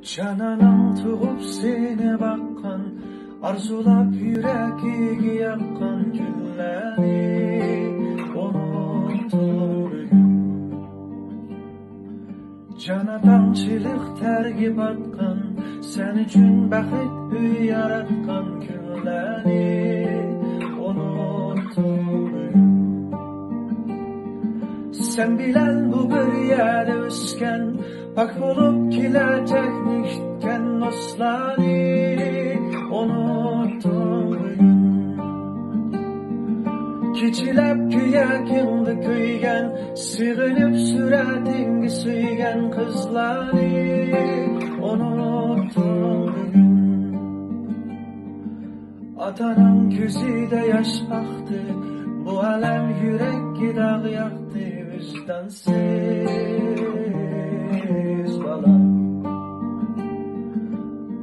Cananam tuğup seni bakkan, arzulap yüreği yakkan günleri unuttum bugün. Canadançılık tergip atkan, sen için baxit üy yaratkan günleri unuttum bugün. Sen bilen bu bir yerde ösken, pak olup gelecekni gitken dostları unuttum bugün. Keçilep kuyakimdi kuygen, sığınıp suratini suygen kızları unuttum bugün. Atanın gözüde yaş aktı, bu alem yürek gidağ yaktı, vicdansız balam.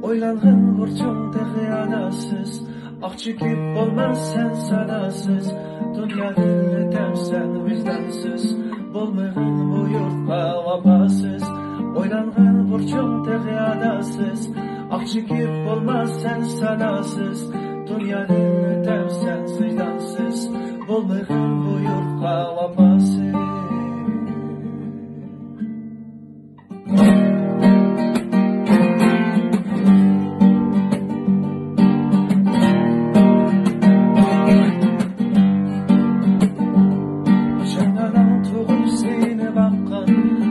Oylangın burcum tehi anasız, ah çekip olmaz sen sadasız. Dünyada temsen vicdansız, bolmağın bu yurtqa vapasız. Oylangın burcum tehi anasız, ah çekip olmaz sen sadasız. Dünyada temsen vicdansız, bolmağın bu yurtqa vapasız.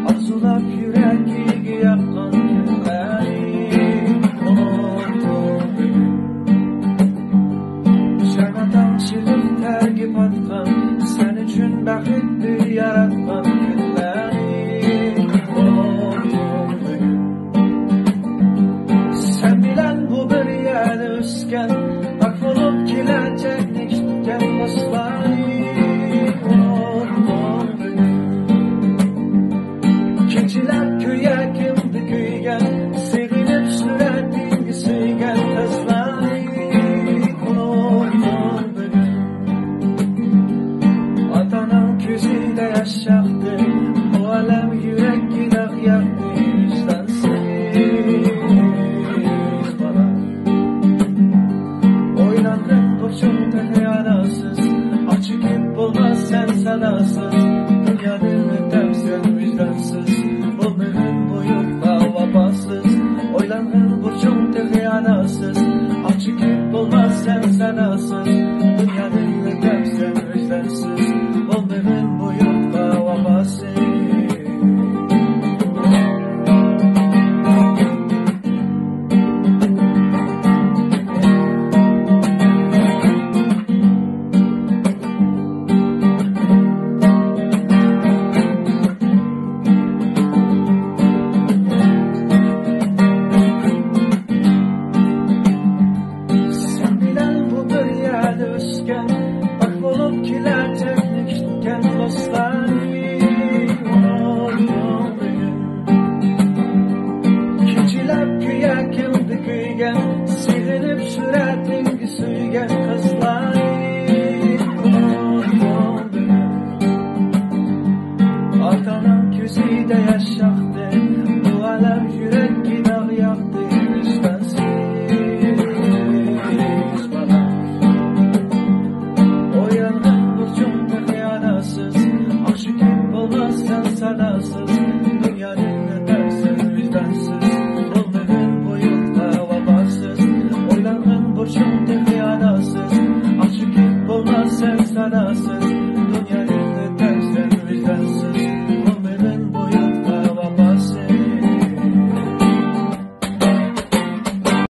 Arzulap yüreği yakkan günleri unuttum bugün. Canadançılık tergip atkan, sen için baxitli yaratkan günleri unuttum bugün. Sen bilen bu bir yerde ösken, bak olup gelecekni gitken dostları unuttum bugün. Keçilep kuyakimdi kuygen, sığınıp suratini suygen kızları unuttum bugün. Atanın gözüde yaş yaktı, bu alem yürek gidağ yaktı, vicdansız balam. Oylangın burcum tehi anasız, ah çekip olmaz sen sadasız. Dünyada temsen vicdansız, bolmağın bu yurtqa vapasız. Oylangın burcum tehi anasız, ah çekip olmaz sen sadasız. Dünyada temsen vicdansız, bolmağın bu yurtqa vapasız. Bak olup gelecekni gitken dostları unuttum bugün. Keçilep kuyakimdi kuygen, sığınıp suratini suygen kızları unuttum bugün. Atanın gözüde yaş yaktı, bu alem yürek gidağ yaktı, vicdansız balam. Ah çekip olmaz sen sadasız. Dünyada temsen vicdansız, bolmağın bu yurtqa vapasız. Oylangın burcum tehi anasız, ah çekip olmaz sen sadasız.